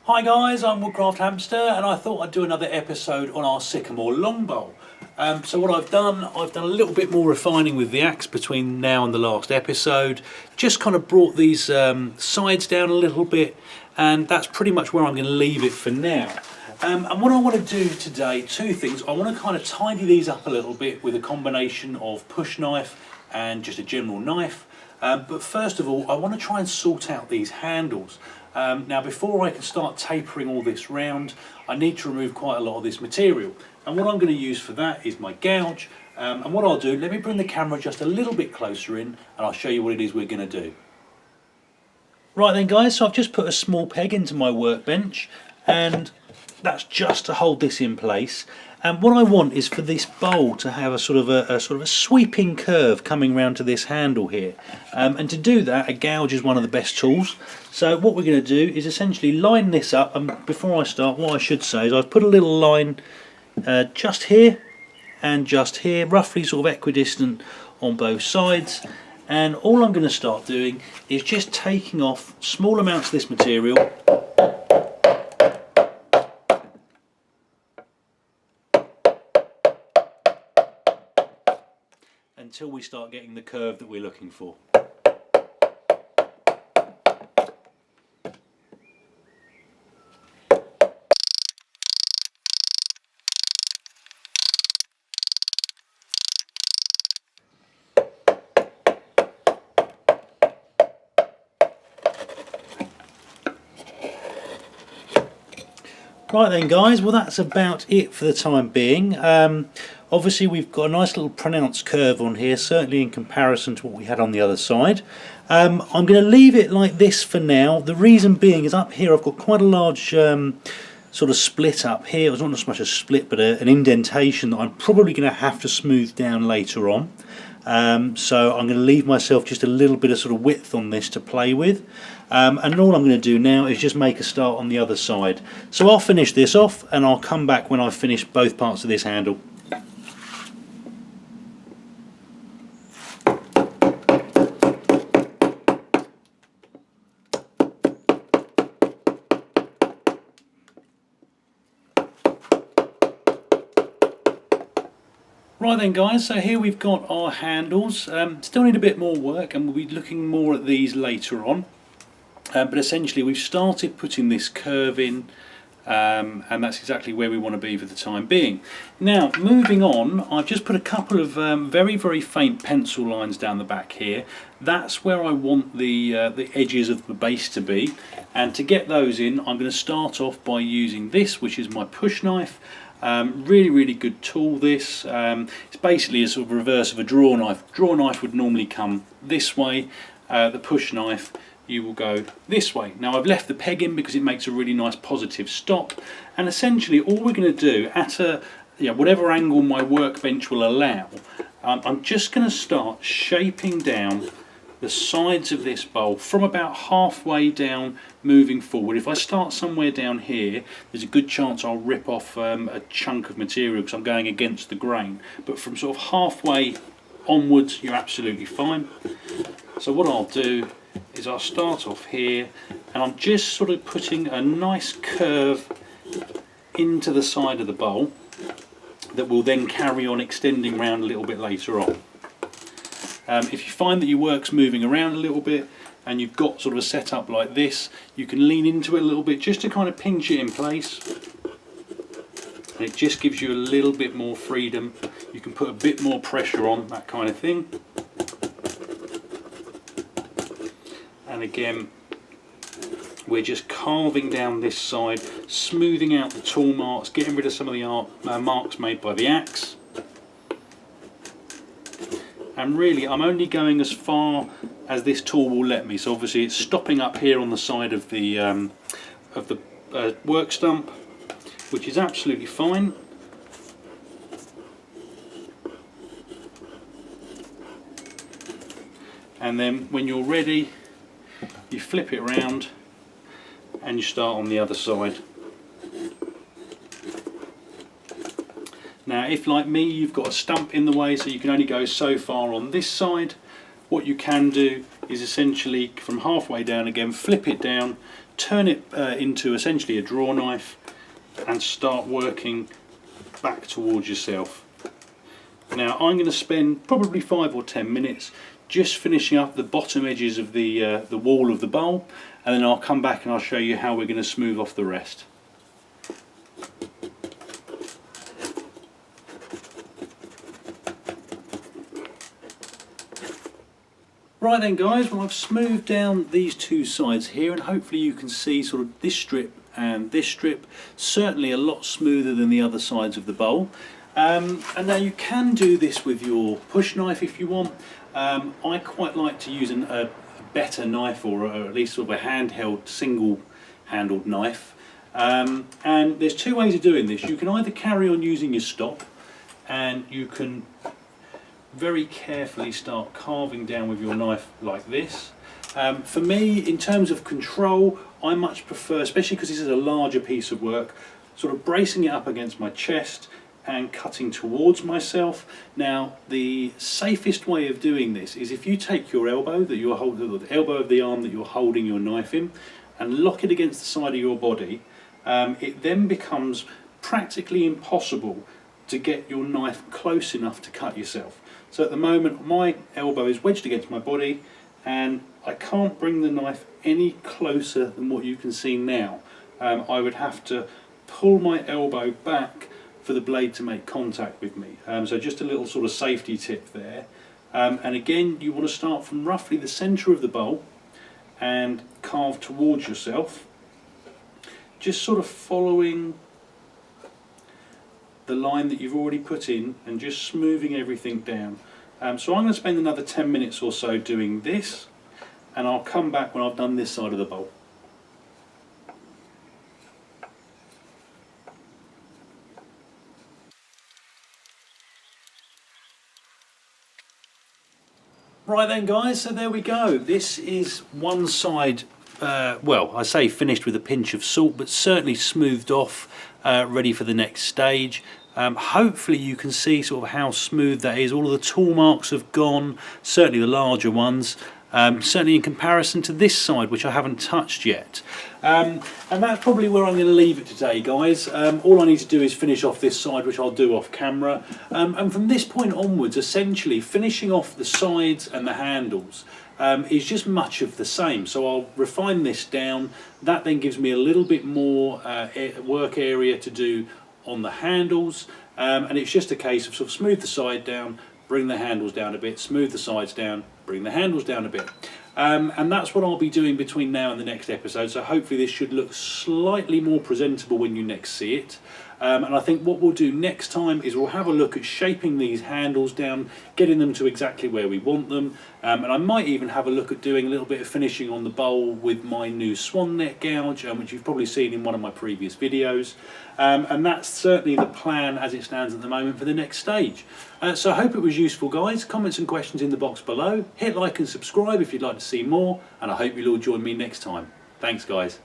Hi guys, I'm Woodcraft Hamster and I thought I'd do another episode on our Sycamore longbow. So what I've done a little bit more refining with the axe between now and the last episode. Just kind of brought these sides down a little bit, and that's pretty much where I'm going to leave it for now. And what I want to do today, two things. I want to kind of tidy these up a little bit with a combination of push knife and just a general knife. But first of all, I want to try and sort out these handles. Now before I can start tapering all this round, I need to remove quite a lot of this material, and what I'm going to use for that is my gouge. And what I'll do, let me bring the camera just a little bit closer in and I'll show you what it is we're going to do. Right then guys, so I've just put a small peg into my workbench, and that's just to hold this in place. And what I want is for this bowl to have a sort of a sweeping curve coming round to this handle here. And to do that, a gouge is one of the best tools. So what we're going to do is essentially line this up. And before I start, what I should say is I've put a little line just here and just here, roughly sort of equidistant on both sides. And all I'm going to start doing is just taking off small amounts of this material. Until we start getting the curve that we're looking for. Right then guys, well that's about it for the time being. Obviously we've got a nice little pronounced curve on here, certainly in comparison to what we had on the other side. I'm going to leave it like this for now. The reason being is up here I've got quite a large sort of split up here. It's not so much a split but an indentation that I'm probably going to have to smooth down later on. So I'm going to leave myself just a little bit of sort of width on this to play with. And all I'm going to do now is just make a start on the other side. So I'll finish this off and I'll come back when I've finished both parts of this handle. Right then guys, so here we've got our handles. Still need a bit more work and we'll be looking more at these later on. But essentially we've started putting this curve in, and that's exactly where we want to be for the time being. Now moving on, I've just put a couple of very faint pencil lines down the back here. That's where I want the edges of the base to be, and to get those in I'm going to start off by using this, which is my push knife. Really good tool this. It's basically a sort of reverse of a draw knife. Draw knife would normally come this way, the push knife you will go this way. Now I've left the peg in because it makes a really nice positive stop, and essentially all we're going to do at whatever angle my workbench will allow, I'm just going to start shaping down the sides of this bowl from about halfway down moving forward. If I start somewhere down here, there's a good chance I'll rip off a chunk of material because I'm going against the grain, but from sort of halfway onwards you're absolutely fine. So what I'll do is I'll start off here and I'm just sort of putting a nice curve into the side of the bowl that will then carry on extending around a little bit later on. If you find that your work's moving around a little bit and you've got sort of a setup like this, you can lean into it a little bit just to kind of pinch it in place, and it just gives you a little bit more freedom. You can put a bit more pressure on, that kind of thing. And again, we're just carving down this side, smoothing out the tool marks, getting rid of some of the marks made by the axe. And really I'm only going as far as this tool will let me. So obviously it's stopping up here on the side of the work stump, which is absolutely fine. And then when you're ready, you flip it around and you start on the other side. Now if, like me, you've got a stump in the way so you can only go so far on this side, what you can do is essentially from halfway down again, flip it down turn it into essentially a draw knife and start working back towards yourself. Now I'm going to spend probably 5 or 10 minutes just finishing up the bottom edges of the wall of the bowl, and then I'll come back and I'll show you how we're going to smooth off the rest. Right then guys, well I've smoothed down these two sides here, and hopefully you can see sort of this strip and this strip, certainly a lot smoother than the other sides of the bowl. And now you can do this with your push knife if you want. I quite like to use a better knife, or at least sort of a handheld, single handled knife. And there's two ways of doing this. You can either carry on using your stop, and you can very carefully start carving down with your knife like this. For me, in terms of control, I much prefer, especially because this is a larger piece of work, sort of bracing it up against my chest and cutting towards myself. Now the safest way of doing this is if you take your elbow that you're holding, the elbow of the arm that you're holding your knife in, and lock it against the side of your body. It then becomes practically impossible to get your knife close enough to cut yourself. So at the moment my elbow is wedged against my body, and I can't bring the knife any closer than what you can see now. I would have to pull my elbow back for the blade to make contact with me. So just a little sort of safety tip there. And again, you want to start from roughly the centre of the bowl and carve towards yourself, just sort of following the line that you've already put in and just smoothing everything down. So I'm going to spend another 10 minutes or so doing this, and I'll come back when I've done this side of the bowl. Right then guys, so there we go. This is one side, well, I say finished with a pinch of salt, but certainly smoothed off, ready for the next stage. Hopefully you can see sort of how smooth that is. All of the tool marks have gone, certainly the larger ones, certainly in comparison to this side, which I haven't touched yet. And that's probably where I'm going to leave it today, guys. All I need to do is finish off this side, which I'll do off camera. And from this point onwards, essentially finishing off the sides and the handles is just much of the same. So I'll refine this down. That then gives me a little bit more work area to do on the handles, and it's just a case of sort of smooth the side down, bring the handles down a bit, smooth the sides down, bring the handles down a bit. And that's what I'll be doing between now and the next episode, so hopefully this should look slightly more presentable when you next see it. And I think what we'll do next time is we'll have a look at shaping these handles down, getting them to exactly where we want them, and I might even have a look at doing a little bit of finishing on the bowl with my new swan neck gouge, which you've probably seen in one of my previous videos. And that's certainly the plan as it stands at the moment for the next stage. So I hope it was useful, guys. Comments and questions in the box below. Hit like and subscribe if you'd like to see more, and I hope you'll all join me next time. Thanks guys.